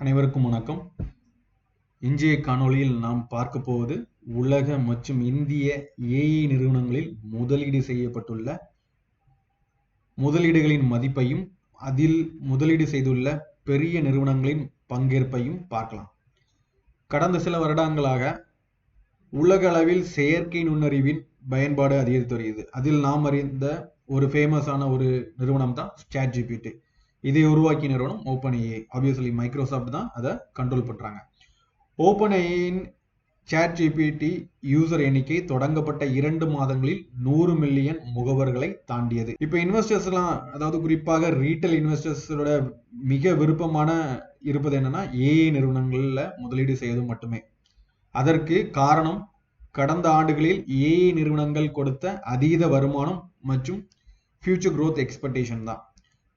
அனைவருக்கும் வணக்கம். இன்றைய காணொளியில் நாம் பார்க்க போவது உலக மற்றும் இந்திய ஏஐ நிறுவனங்களில் முதலீடு செய்யப்பட்டுள்ள முதலீடுகளின் மதிப்பையும் அதில் முதலீடு செய்துள்ள பெரிய நிறுவனங்களின் பங்கேற்பையும் பார்க்கலாம். கடந்த சில வருடங்களாக உலக அளவில் செயற்கை நுண்ணறிவின் பயன்பாடு அதிகரித்து வருகிறது. அதில் நாம் அறிந்த ஒரு ஃபேமஸான ஒரு நிறுவனம் தான் ChatGPT. இதை உருவாக்கிய நிறுவனம் OpenAI. ஆப்வியஸ்லி மைக்ரோசாஃப்ட் தான் அதை கண்ட்ரோல் பண்றாங்க. OpenAIயின் ChatGPT யூசர் எண்ணிக்கை தொடங்கப்பட்ட 2 மாதங்களில் 100 மில்லியன் முகவர்களை தாண்டியது. இப்போ இன்வெஸ்டர்ஸ் எல்லாம், அதாவது குறிப்பாக ரீட்டைல் இன்வெஸ்டர்ஸோட மிக விருப்பமான இருப்பது என்னன்னா ஏஐ நிறுவனங்கள்ல முதலீடு செய்வது மட்டுமே. அதற்கு காரணம் கடந்த ஆண்டுகளில் ஏஐ நிறுவனங்கள் கொடுத்த அதீத வருமானம் மற்றும் ஃபியூச்சர் growth எக்ஸ்பெக்டேஷன் தான்.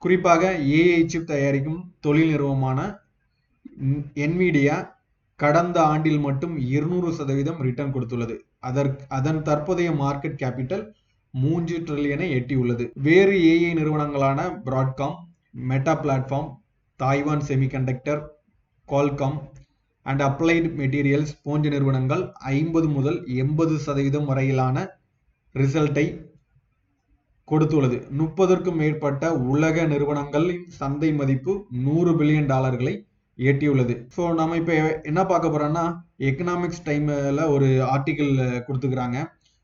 குறிப்பாக ஏஐ சிப் தயாரிக்கும் தொழில் நிறுவனமான NVIDIA கடந்த ஆண்டில் மட்டும் 200% ரிட்டர்ன் கொடுத்துள்ளது. அதன் தற்போதைய மார்க்கெட் கேபிட்டல் 3 ட்ரில்லியனை எட்டியுள்ளது. வேறு ஏஐ நிறுவனங்களான Broadcom, meta platform, Taiwan semiconductor, Qualcomm and applied materials போன்ற நிறுவனங்கள் 50 முதல் 80% வரையிலான ரிசல்ட்டை கொடுத்துள்ளது. 30க்கும் மேற்பட்ட உலக நிறுவனங்களின் சந்தை மதிப்பு $100 பில்லியன் எட்டியுள்ளது. ஸோ நம்ம இப்போ என்ன பார்க்க போறோம்னா, எக்கனாமிக்ஸ் டைம்ல ஒரு ஆர்டிகிள் கொடுத்துக்கிறாங்க.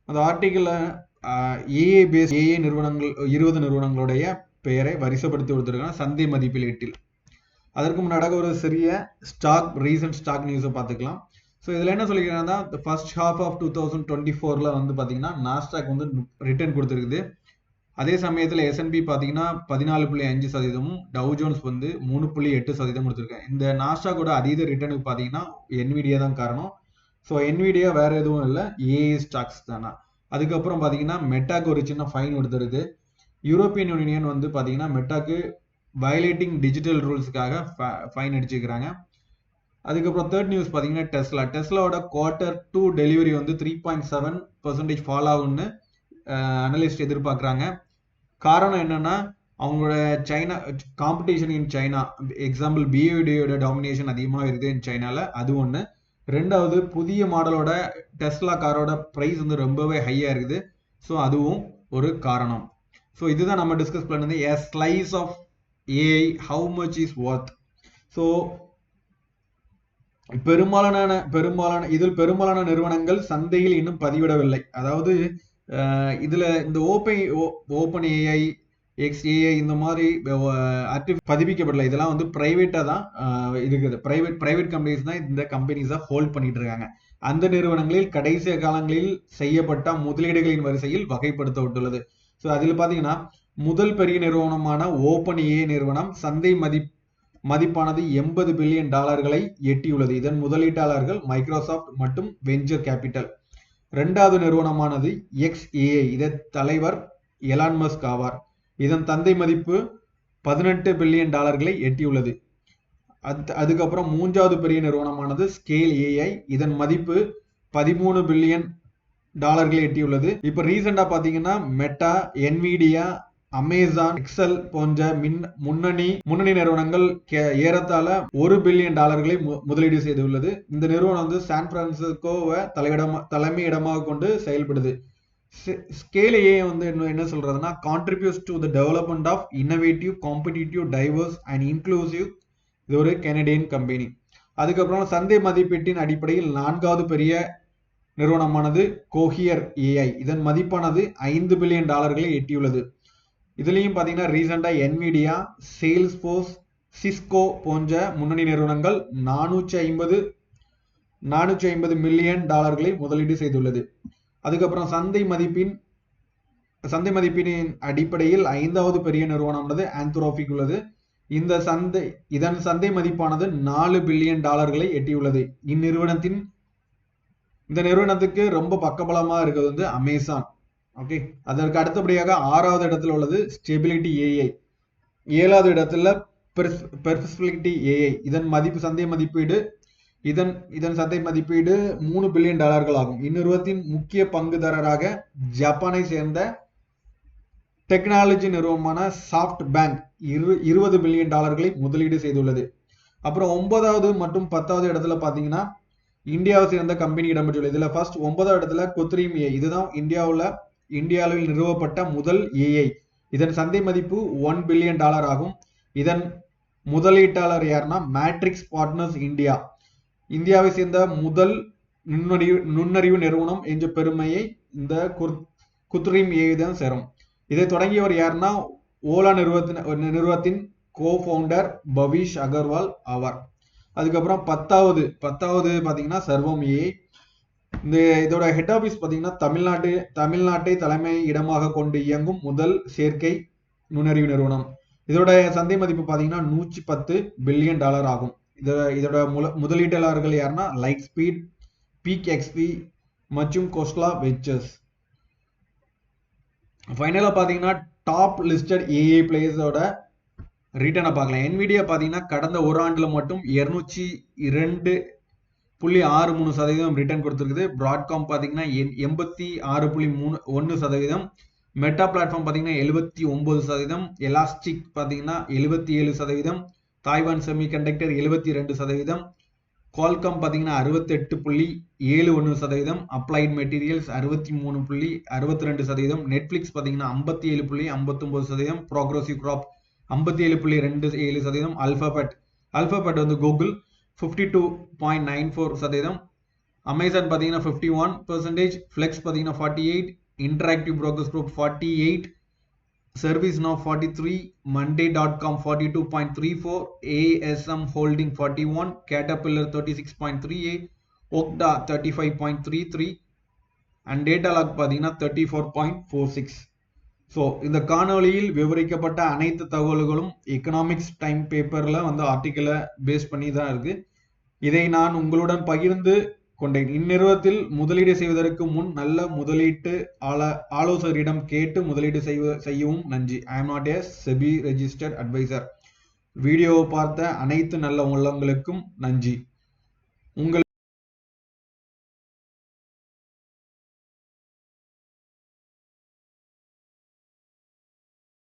அந்த ஆர்டிகிள்ல ஏஐ நிறுவனங்கள் 20 நிறுவனங்களுடைய பெயரை வரிசைப்படுத்தி கொடுத்துருக்காங்க சந்தை மதிப்பீட்டில். அதற்கு முன்னாடி ஒரு சிறிய ரீசன்ட் ஸ்டாக் நியூஸை பார்த்துக்கலாம். ஸோ இதில் என்ன சொல்லிக்கிறாங்கன்னா, ஃபர்ஸ்ட் ஹாஃப் ஆஃப் 2024ல வந்து பார்த்தீங்கன்னா நாஸ்டாக் வந்து ரிட்டர்ன் கொடுத்துருக்குது. அதே சமயத்தில் S&P பார்த்தீங்கன்னா 14.5%, டவ் ஜோன்ஸ் வந்து 3.8% கொடுத்துருக்காங்க. இந்த நாஸ்டாக்கோட அதீத ரிட்டர்னுக்கு பார்த்தீங்கன்னா NVIDIA தான் காரணம். ஸோ NVIDIA வேற எதுவும் இல்லை, ஏஐ ஸ்டாக்ஸ் தானா. அதுக்கப்புறம் பார்த்தீங்கன்னா மெட்டாக்கு ஒரு சின்ன ஃபைன் கொடுத்துருது. யூரோப்பியன் யூனியன் வந்து பார்த்தீங்கன்னா மெட்டாக்கு வயலேட்டிங் டிஜிட்டல் ரூல்ஸுக்காக ஃபைன் அடிச்சுக்கிறாங்க. அதுக்கப்புறம் தேர்ட் நியூஸ் பார்த்தீங்கன்னா டெஸ்லாவோட Q2 டெலிவரி வந்து 3.7% ஃபால் ஆகும்னு அனலிஸ்ட் எதிர்பார்க்குறாங்க. காரணம் என்னன்னா, அவங்களோட China competition in China, example BYDயோட டாமினேஷன் அதிகமாக இருக்குது இன் சைனால, அது ஒன்று. ரெண்டாவது, புதிய மாடலோட டெஸ்லா காரோட ப்ரைஸ் வந்து ரொம்பவே ஹையாக இருக்குது. ஸோ அதுவும் ஒரு காரணம். ஸோ இதுதான் நம்ம டிஸ்கஸ் பண்ணது, a slice of AI how much is worth. So பெரும்பாலான நிறுவனங்கள் சந்தையில் இன்னும் பதிவிடவில்லை. அதாவது இதுல இந்த OpenAI, XAI இந்த மாதிரி பதிவிக்கப்படல. இதெல்லாம் வந்து பிரைவேட்டா தான் இருக்குது. பிரைவேட் கம்பெனிஸ் தான் இந்த கம்பெனிஸை ஹோல்ட் பண்ணிட்டு இருக்காங்க. அந்த நிறுவனங்களில் கடைசி காலங்களில் செய்யப்பட்ட முதலீடுகளின் வரிசையில் வகைப்படுத்தப்பட்டுள்ளது. ஸோ அதில் பார்த்தீங்கன்னா முதல் பெரிய நிறுவனமான OpenAI நிறுவனம் சந்தை மதிப்பானது $80 பில்லியன் எட்டியுள்ளது. இதன் முதலீட்டாளர்கள் மைக்ரோசாஃப்ட் மற்றும் வெஞ்சர் கேபிட்டல். இரண்டாவது நிறுவனமானது XAI, இதன் தலைவர் எலான் மஸ்க் ஆவார். இதன் சந்தை மதிப்பு $18 பில்லியன் எட்டியுள்ளது. அதுக்கப்புறம் மூன்றாவது பெரிய நிறுவனமானது ஸ்கேல் AI, இதன் மதிப்பு $13 பில்லியன் எட்டியுள்ளது. இப்ப ரீசெண்டா பாத்தீங்கன்னா மெட்டா, NVIDIA, அமேசான், எக்ஸல் போன்ற முன்னணி நிறுவனங்கள் ஏறத்தாழ $1 பில்லியன் முதலீடு செய்துள்ளது. இந்த நிறுவனம் வந்து சான் பிரான்சிஸ்கோவை தலைமையிடமாக கொண்டு செயல்படுது. ஸ்கேல் AI வந்து என்ன சொல்றதுன்னா, contributes to the development of innovative, competitive, diverse and inclusive. இது ஒரு கனடியன் கம்பெனி. அதுக்கப்புறம் சந்தை மதிப்பீட்டின் அடிப்படையில் 4வது பெரிய நிறுவனமானது கோஹியர் AI, இதன் மதிப்பானது $5 பில்லியன் எட்டியுள்ளது. இதுலயும் பாத்தீங்கன்னா ரீசெண்டா NVIDIA, சேல்ஸ்போர்ஸ், சிஸ்கோ போன்ற முன்னணி நிறுவனங்கள் $450 மில்லியன் முதலீடு செய்துள்ளது. அதுக்கப்புறம் சந்தை மதிப்பின் அடிப்படையில் 5வது பெரிய நிறுவனமானது ஆந்த்ரோபிக் உள்ளது. இதன் சந்தை மதிப்பானது $4 பில்லியன் எட்டியுள்ளது. இந்த நிறுவனத்துக்கு ரொம்ப பக்கபலமா இருக்கிறது வந்து அமேசான். ஓகே, அதற்கு அடுத்தபடியாக 6வது இடத்துல உள்ளது ஸ்டெபிலிட்டி AI, 7வது இடத்துல பெர்ஸ்பெக்டிவ் AI. இதன் சந்தை மதிப்பீடு $3 பில்லியன் ஆகும். இந்நிறுவனத்தின் முக்கிய பங்குதாரராக ஜப்பானை சேர்ந்த டெக்னாலஜி நிறுவனமான சாஃப்ட் பேங்க் $20 பில்லியன் முதலீடு செய்துள்ளது. அப்புறம் 9வது மற்றும் 10வது இடத்துல பாத்தீங்கன்னா இந்தியாவை சேர்ந்த கம்பெனி இடம்பெற்றுள்ளது. இதுல ஃபர்ஸ்ட் 9வது இடத்துல குத்ரீம் ஏஐ. இதுதான் இந்தியாவில் நிறுவப்பட்ட முதல் ஏஐ. இதன் சந்தை மதிப்பு $1 பில்லியன் ஆகும். இதன் முதலீட்டாளர் யாருன்னா மேட்ரிக்ஸ் பார்ட்னர்ஸ் இந்தியா. இந்தியாவை சேர்ந்த முதல் நுண்ணறிவு நிறுவனம் என்ற பெருமையை இந்த குத்ரீம் ஏஐ தான் சேரும். இதை தொடங்கியவர் யாருன்னா ஓலா நிறுவனத்தின் கோ-ஃபவுண்டர் பவிஷ் அகர்வால் ஆவார். அதுக்கப்புறம் 10வது பாத்தீங்கன்னா சர்வம் ஏஐ. இதோட ஹெட் ஆபீஸ் பாத்தீங்கன்னா தமிழ்நாட்டை தலைமை இடமாக கொண்டு இயங்கும் முதல் செயற்கை நுண்ணறிவு நிறுவனம். இதோட சந்தை மதிப்பு பாத்தீங்கன்னா $110 பில்லியன் ஆகும். இதோட முதலீட்டாளர்கள் யாருன்னா லைட் ஸ்பீட், பீக் எக்ஸ்பி மற்றும் கோஸ்லா வெஞ்சர்ஸ். ஃபைனலா பாத்தீங்கன்னா டாப் லிஸ்டட் ஏஐ பிளேயர்ஸோட ரிட்டர்னை பார்க்கலாம். NVIDIA பாத்தீங்கன்னா கடந்த ஒரு ஆண்டுல மட்டும் 202.63% ரிட்டர்ன் கொடுத்திருக்குது. பிராட்காம் பாத்தீங்கன்னா 86.31%, மெட்டா பிளாட்ஃபார்ம் பாத்தீங்கன்னா 79%, எலாஸ்டிக் பாத்தீங்கன்னா 77%, தாய்வான் செமிகண்டக்டர் 72%, குவால்காம் பாத்தீங்கன்னா 68.71%, அப்ளைட் மெட்டீரியல்ஸ் 63.62%, நெட்ஃபிளிக்ஸ் பாத்தீங்கன்னா 57.59%, ப்ரோக்ரசிவ் கிராப் 57.27%, அல்பாபெட் வந்து கூகுள் 52.94%, அமேசான் பாத்தீங்கன்னா 51%, ஃபிளெக்ஸ் பாத்தீங்கன்னா 48%, interactive brokers group 48%, ServiceNow 43%, Monday.com 42.34%, ASM Holding 41%, Caterpillar 36.38%, Okta 35.33% and Datalog பாத்தீங்கன்னா 34.46%. ஸோ இந்த காணொலியில் விவரிக்கப்பட்ட அனைத்து தகவல்களும் எக்கனாமிக்ஸ் டைம் பேப்பர்ல வந்து ஆர்டிக்கலை பேஸ் பண்ணி தான் இருக்கு. இதை நான் உங்களுடன் பகிர்ந்து கொண்டேன். இந்நிறுவனத்தில் முதலீடு செய்வதற்கு முன் நல்ல முதலீட்டு ஆலோசகரிடம் கேட்டு முதலீடு செய்யவும் நன்றி. I am not a SEBI registered adviser. வீடியோவை பார்த்த அனைத்து நல்ல உள்ளங்களுக்கும் நன்றி. உங்கள்